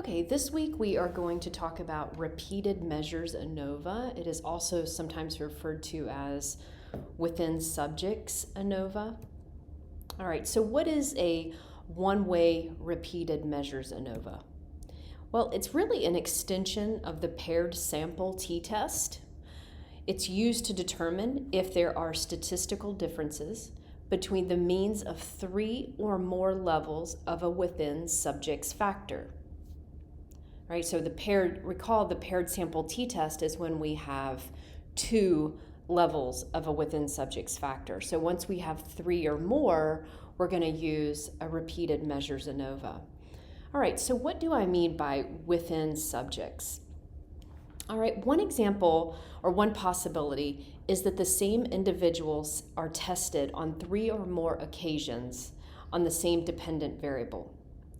Okay, this week we are going to talk about repeated measures ANOVA. It is also sometimes referred to as within subjects ANOVA. All right, so what is a one-way repeated measures ANOVA? Well, it's really an extension of the paired sample t-test. It's used to determine if there are statistical differences between the means of 3 or more levels of a within subjects factor. Right, so recall the paired sample t-test is when we have 2 levels of a within subjects factor. So once we have 3 or more, we're going to use a repeated measures ANOVA. All right, so what do I mean by within subjects? All right, one example or one possibility is that the same individuals are tested on 3 or more occasions on the same dependent variable.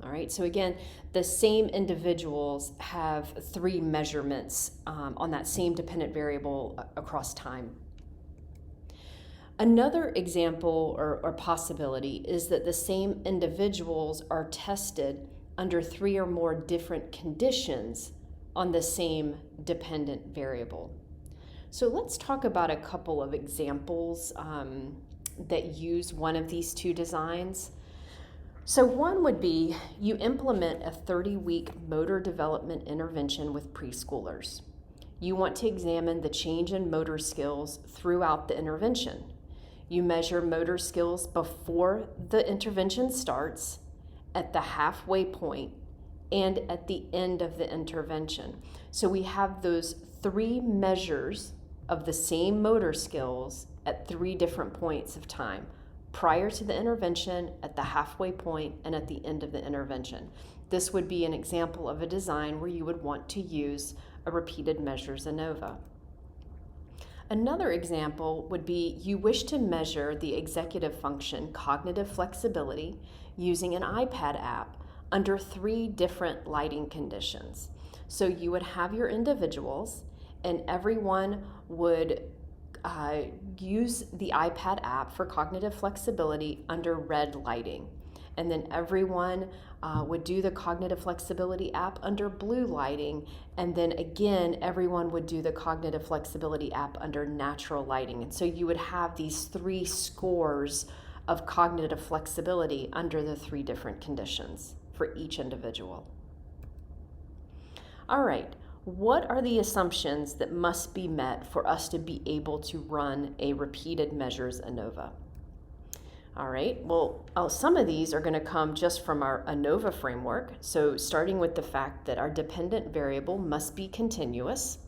All right, so again, the same individuals have 3 measurements on that same dependent variable across time. Another example or possibility is that the same individuals are tested under 3 or more different conditions on the same dependent variable. So let's talk about a couple of examples that use one of these 2 designs. So one would be you implement a 30-week motor development intervention with preschoolers. You want to examine the change in motor skills throughout the intervention. You measure motor skills before the intervention starts, at the halfway point, and at the end of the intervention. So we have those 3 measures of the same motor skills at 3 different points of time: prior to the intervention, at the halfway point, and at the end of the intervention. This would be an example of a design where you would want to use a repeated measures ANOVA. Another example would be you wish to measure the executive function cognitive flexibility using an iPad app under 3 different lighting conditions. So you would have your individuals, and everyone would use the iPad app for cognitive flexibility under red lighting. And then everyone would do the cognitive flexibility app under blue lighting. And then again, everyone would do the cognitive flexibility app under natural lighting. And so you would have these 3 scores of cognitive flexibility under the 3 different conditions for each individual. All right. What are the assumptions that must be met for us to be able to run a repeated measures ANOVA? All right, well, some of these are going to come just from our ANOVA framework. So starting with the fact that our dependent variable must be continuous.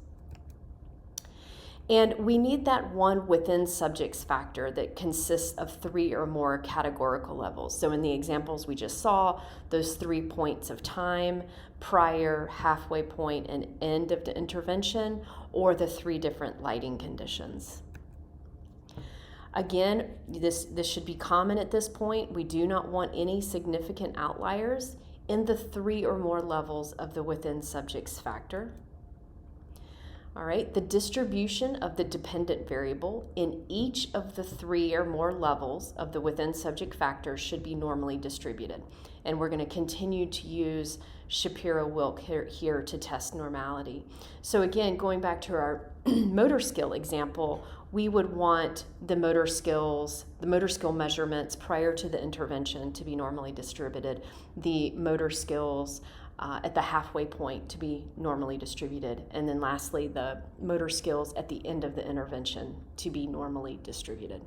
And we need that one within subjects factor that consists of 3 or more categorical levels. So in the examples we just saw, those 3 points of time, prior, halfway point, and end of the intervention, or the 3 different lighting conditions. Again, this should be common at this point. We do not want any significant outliers in the 3 or more levels of the within subjects factor. All right, the distribution of the dependent variable in each of the 3 or more levels of the within subject factor should be normally distributed. And we're going to continue to use Shapiro-Wilk here to test normality. So again, going back to our motor skill example, we would want the motor skill measurements prior to the intervention to be normally distributed, the motor skills at the halfway point to be normally distributed, and then lastly, the motor skills at the end of the intervention to be normally distributed.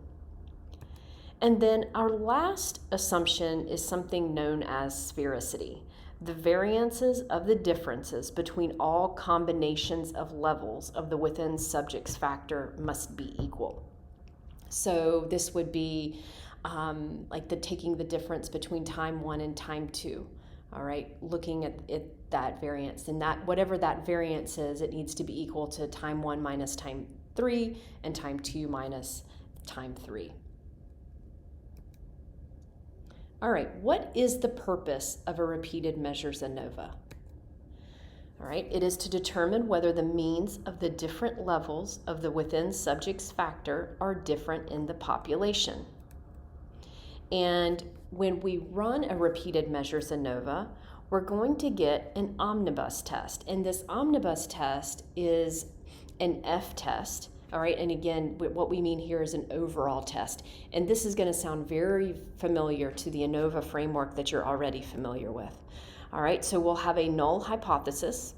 And then our last assumption is something known as sphericity. The variances of the differences between all combinations of levels of the within subjects factor must be equal. So this would be like taking the difference between time 1 and time 2. All right, looking at that variance, and that whatever that variance is, it needs to be equal to time 1 minus time 3 and time 2 minus time 3. All right, what is the purpose of a repeated measures ANOVA? All right, it is to determine whether the means of the different levels of the within subjects factor are different in the population. And when we run a repeated measures ANOVA, we're going to get an omnibus test. And this omnibus test is an F test. All right, and again, what we mean here is an overall test. And this is going to sound very familiar to the ANOVA framework that you're already familiar with. All right, so we'll have a null hypothesis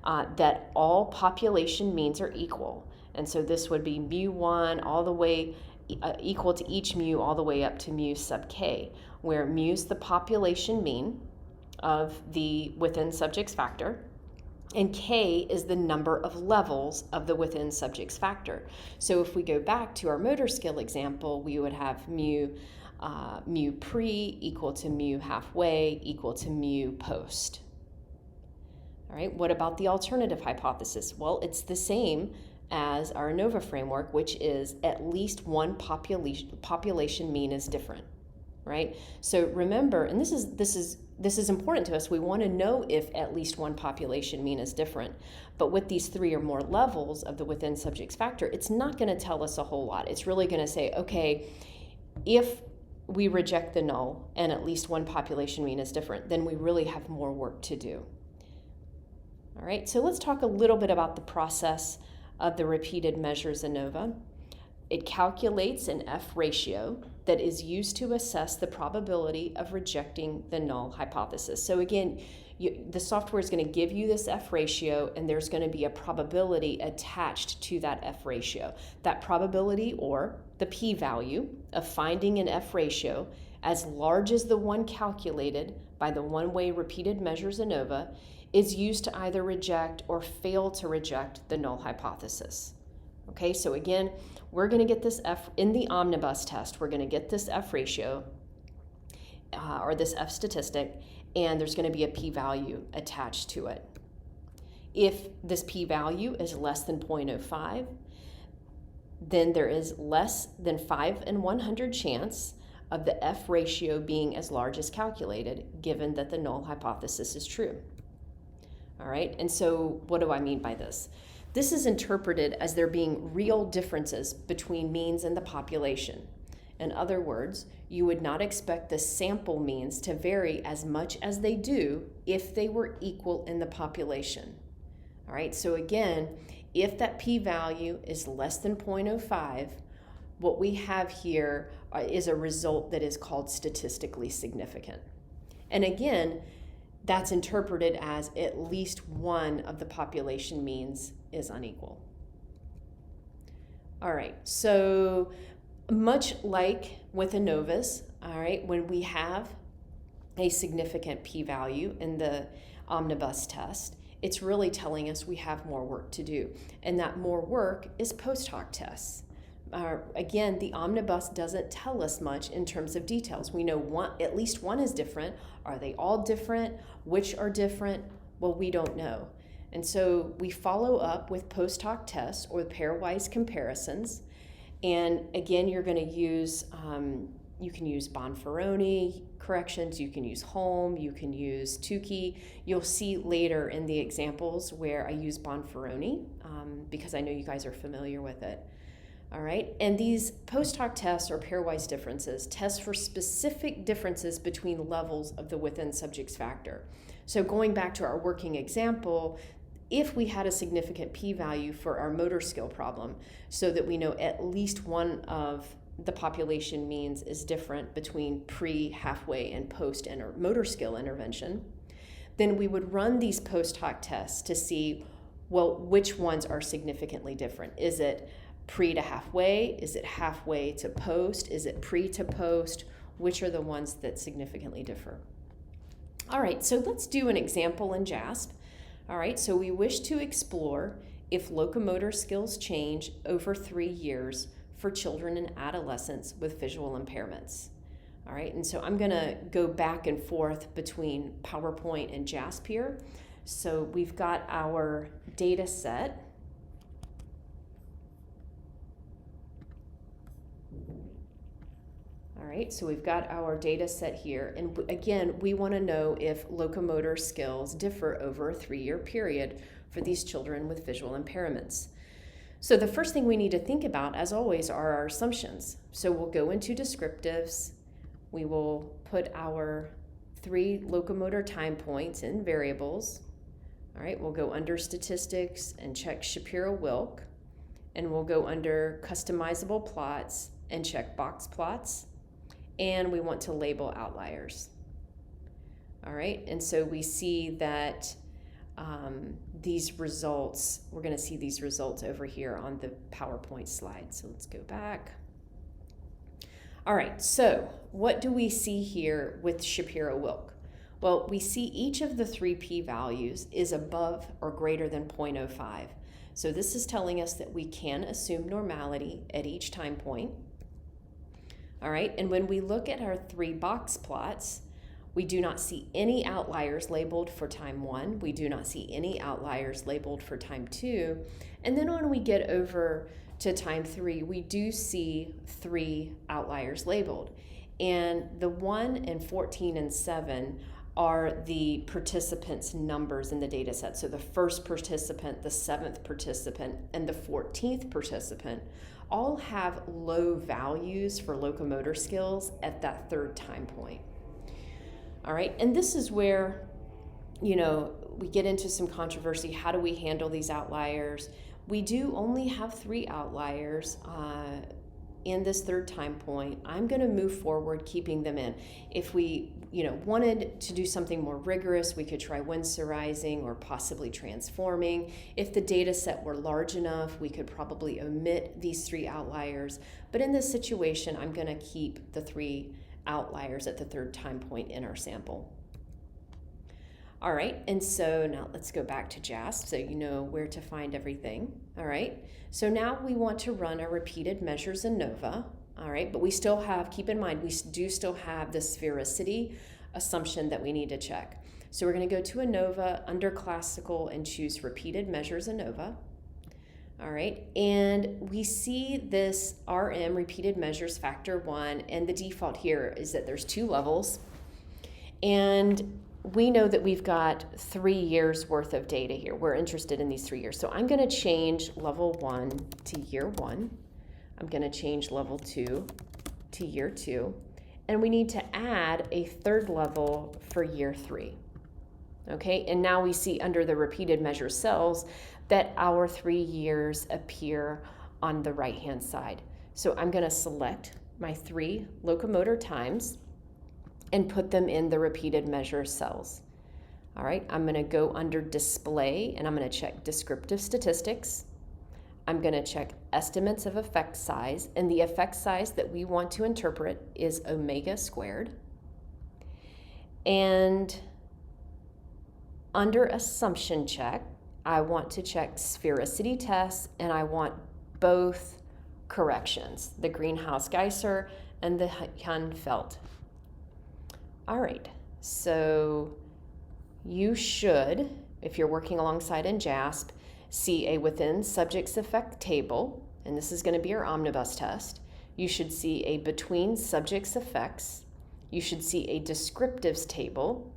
that all population means are equal. And so this would be mu1 all the way equal to each mu all the way up to mu sub k, where mu is the population mean of the within subjects factor, and k is the number of levels of the within subjects factor. So if we go back to our motor skill example, we would have mu pre equal to mu halfway equal to mu post. All right, what about the alternative hypothesis? Well, it's the same as our ANOVA framework, which is at least one population mean is different, right? So remember, and this is important to us. We want to know if at least one population mean is different. But with these 3 or more levels of the within subjects factor, it's not going to tell us a whole lot. It's really going to say, okay, if we reject the null and at least one population mean is different, then we really have more work to do. All right, so let's talk a little bit about the process of the repeated measures ANOVA. It calculates an F ratio that is used to assess the probability of rejecting the null hypothesis. So again, the software is going to give you this F ratio, and there's going to be a probability attached to that F ratio. That probability, or the p-value, of finding an F ratio as large as the one calculated by the one-way repeated measures ANOVA, is used to either reject or fail to reject the null hypothesis. Okay, so again, we're going to get this F in the omnibus test. We're going to get this F ratio or this F statistic, and there's going to be a p-value attached to it. If this p-value is less than 0.05, then there is less than 5 in 100 chance of the F ratio being as large as calculated, given that the null hypothesis is true. All right, and so what do I mean by this? This is interpreted as there being real differences between means and the population. In other words, you would not expect the sample means to vary as much as they do if they were equal in the population. All right, so again, if that p-value is less than 0.05, what we have here is a result that is called statistically significant. And again, that's interpreted as at least one of the population means is unequal. All right, so much like with ANOVAs, all right, when we have a significant p-value in the omnibus test, it's really telling us we have more work to do. And that more work is post hoc tests. Again, the omnibus doesn't tell us much in terms of details. We know at least one is different. Are they all different? Which are different? Well, we don't know. And so we follow up with post hoc tests or pairwise comparisons. And again, you're going to use, you can use Bonferroni corrections, you can use Holm, you can use Tukey. You'll see later in the examples where I use Bonferroni because I know you guys are familiar with it. All right, and these post hoc tests or pairwise differences test for specific differences between levels of the within subjects factor. So going back to our working example, if we had a significant p-value for our motor skill problem so that we know at least one of the population means is different between pre, halfway, and post motor skill intervention, then we would run these post hoc tests to see, well, which ones are significantly different. Is it pre to halfway? Is it halfway to post? Is it pre to post? Which are the ones that significantly differ? All right, so let's do an example in JASP. All right, so we wish to explore if locomotor skills change over 3 years for children and adolescents with visual impairments. All right, and so I'm gonna go back and forth between PowerPoint and JASP here. So we've got our data set. All right, so we've got our data set here, and again, we want to know if locomotor skills differ over a 3-year period for these children with visual impairments. So the first thing we need to think about, as always, are our assumptions. So we'll go into descriptives, we will put our 3 locomotor time points in variables. All right, we'll go under statistics and check Shapiro-Wilk, and we'll go under customizable plots and check box plots, and we want to label outliers. All right, and so we see that these results, we're going to see these results over here on the PowerPoint slide. So let's go back. All right, so what do we see here with Shapiro-Wilk? Well, we see each of the 3 p-values is above or greater than 0.05. So this is telling us that we can assume normality at each time point. All right, and when we look at our 3 box plots, we do not see any outliers labeled for time 1. We do not see any outliers labeled for time 2. And then when we get over to time 3, we do see 3 outliers labeled. And the 1 and 14 and 7 are the participants' numbers in the data set. So the first participant, the 7th participant, and the 14th participant all have low values for locomotor skills at that 3rd time point. All right, and this is where, you know, we get into some controversy. How do we handle these outliers? We do only have 3 outliers in this 3rd time point. I'm going to move forward keeping them in. If we, wanted to do something more rigorous, we could try Winsorizing or possibly transforming. If the data set were large enough, we could probably omit these 3 outliers. But in this situation, I'm going to keep the 3 outliers at the 3rd time point in our sample. All right, and so now let's go back to JASP so you know where to find everything. All right, so now we want to run our repeated measures ANOVA. All right, but we still have, keep in mind, we do still have the sphericity assumption that we need to check. So we're going to go to ANOVA under classical and choose repeated measures ANOVA. All right, and we see this RM, repeated measures factor 1, and the default here is that there's 2 levels. And we know that we've got 3 years worth of data here. We're interested in these 3 years. So I'm going to change level 1 to year 1. I'm going to change level 2 to year 2. And we need to add a 3rd level for year 3. Okay, and now we see under the repeated measure cells that our 3 years appear on the right-hand side. So I'm going to select my 3 locomotor times and put them in the repeated measure cells. All right, I'm going to go under display and I'm going to check descriptive statistics. I'm going to check estimates of effect size, and the effect size that we want to interpret is omega squared. And under assumption check, I want to check sphericity tests, and I want both corrections, the Greenhouse-Geiser and the Hunfeld. All right, so you should, if you're working alongside in JASP, see a within subjects effect table, and this is going to be your omnibus test. You should see a between subjects effects. You should see a descriptives table,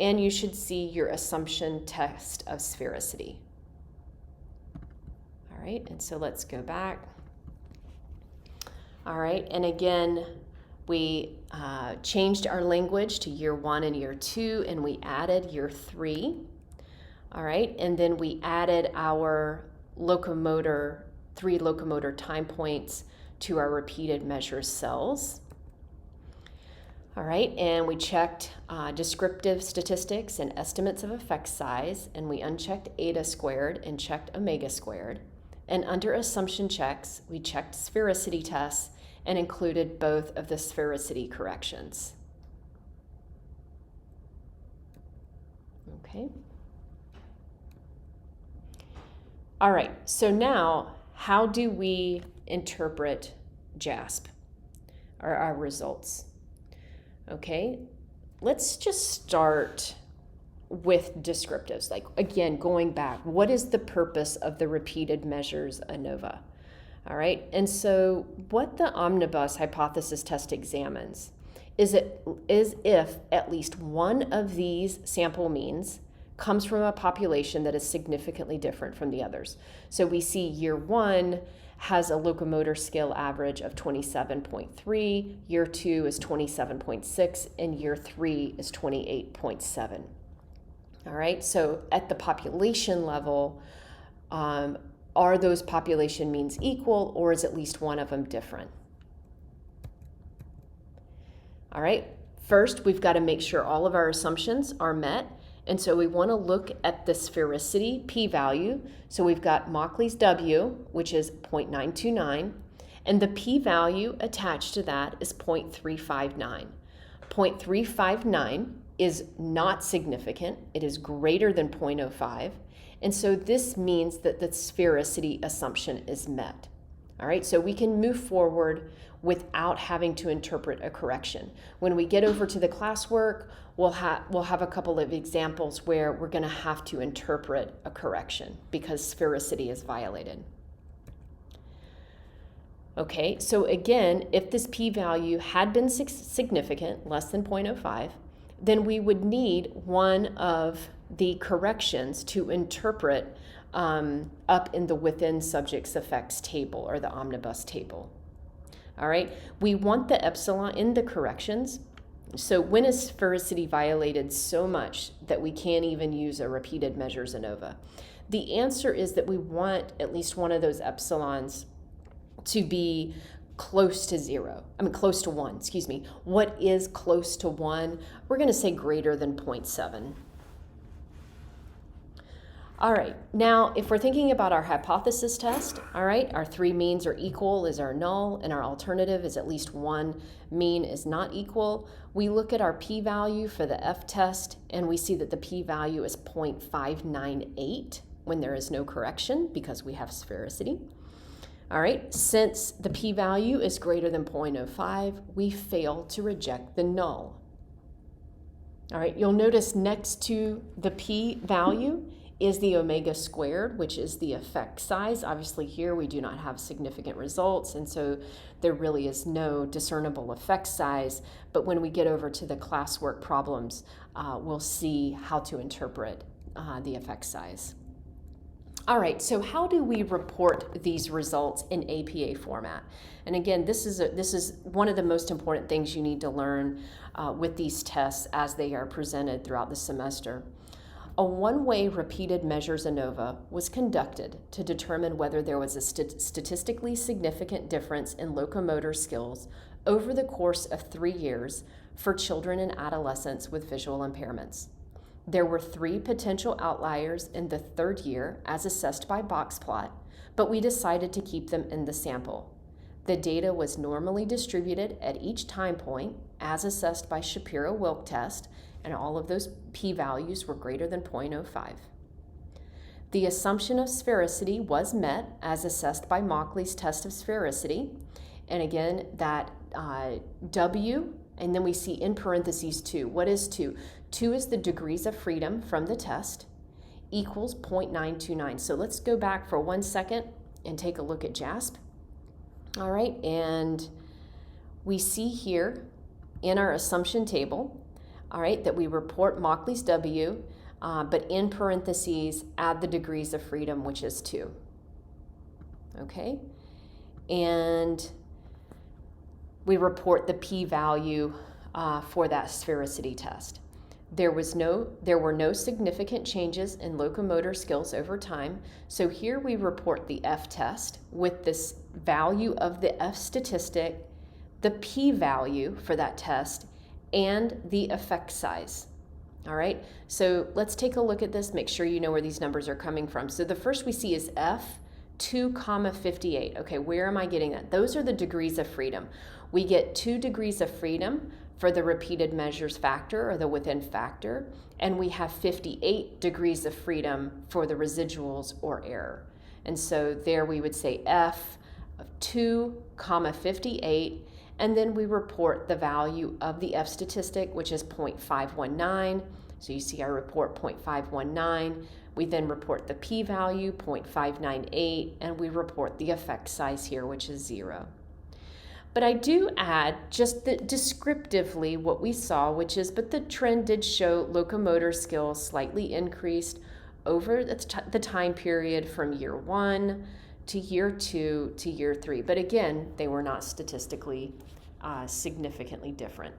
and you should see your assumption test of sphericity. All right, and so let's go back. All right, and again, we changed our language to year 1 and year 2, and we added year 3. All right, and then we added our 3 locomotor time points to our repeated measure cells. All right, and we checked descriptive statistics and estimates of effect size, and we unchecked eta squared and checked omega squared. And under assumption checks, we checked sphericity tests and included both of the sphericity corrections. Okay. All right, so now how do we interpret JASP, or our results? Okay, let's just start with descriptives. Like, again, going back, what is the purpose of the repeated measures ANOVA? All right, and so what the omnibus hypothesis test examines is if at least one of these sample means comes from a population that is significantly different from the others. So we see year 1 has a locomotor skill average of 27.3, year 2 is 27.6, and year 3 is 28.7. All right, so at the population level, are those population means equal, or is at least one of them different? All right, first we've got to make sure all of our assumptions are met. And so we want to look at the sphericity p-value. So we've got Mauchly's W, which is 0.929, and the p-value attached to that is 0.359. 0.359 is not significant. It is greater than 0.05. And so this means that the sphericity assumption is met. All right, so we can move forward without having to interpret a correction. When we get over to the classwork, we'll have a couple of examples where we're going to have to interpret a correction because sphericity is violated. Okay, so again, if this p-value had been significant, less than 0.05, then we would need one of the corrections to interpret up in the within subjects effects table or the omnibus table. All right, we want the epsilon in the corrections. So when is sphericity violated so much that we can't even use a repeated measures ANOVA? The answer is that we want at least one of those epsilons to be close to 1, excuse me. What is close to 1? We're going to say greater than 0.7. All right, now if we're thinking about our hypothesis test, all right, our 3 means are equal is our null, and our alternative is at least 1 mean is not equal. We look at our p-value for the f-test, and we see that the p-value is 0.598 when there is no correction because we have sphericity. All right, since the p-value is greater than 0.05, we fail to reject the null. All right, you'll notice next to the p-value is the omega squared, which is the effect size. Obviously here we do not have significant results, and so there really is no discernible effect size. But when we get over to the classwork problems, we'll see how to interpret the effect size. All right, so how do we report these results in APA format? And again, this is one of the most important things you need to learn with these tests as they are presented throughout the semester. A one-way repeated measures ANOVA was conducted to determine whether there was a statistically significant difference in locomotor skills over the course of 3 years for children and adolescents with visual impairments. There were 3 potential outliers in the 3rd year as assessed by box plot, but we decided to keep them in the sample. The data was normally distributed at each time point as assessed by Shapiro-Wilk test, and all of those p-values were greater than 0.05. The assumption of sphericity was met as assessed by Mauchly's test of sphericity, and again that W, and then we see in parentheses 2. What is 2? 2 is the degrees of freedom from the test, equals 0.929. So let's go back for 1 second and take a look at JASP. All right, and we see here in our assumption table, all right, that we report Mauchly's W, but in parentheses add the degrees of freedom, which is 2. Okay, and we report the p-value for that sphericity test. There were no significant changes in locomotor skills over time. So here we report the f-test with this value of the f statistic, the p-value for that test, and the effect size. All right, so let's take a look at this, make sure you know where these numbers are coming from. So the first we see is f 2,58. Okay, where am I getting that? Those are the degrees of freedom. We get 2 degrees of freedom for the repeated measures factor or the within factor, and we have 58 degrees of freedom for the residuals or error. And so there we would say f of 2,58, and then we report the value of the f statistic, which is 0.519. So you see I report 0.519. We then report the p-value, 0.598, and we report the effect size here, which is 0. But I do add just descriptively what we saw, which is, but the trend did show locomotor skills slightly increased over the time period from year 1 to year 2 to year 3. But again, they were not statistically significantly different.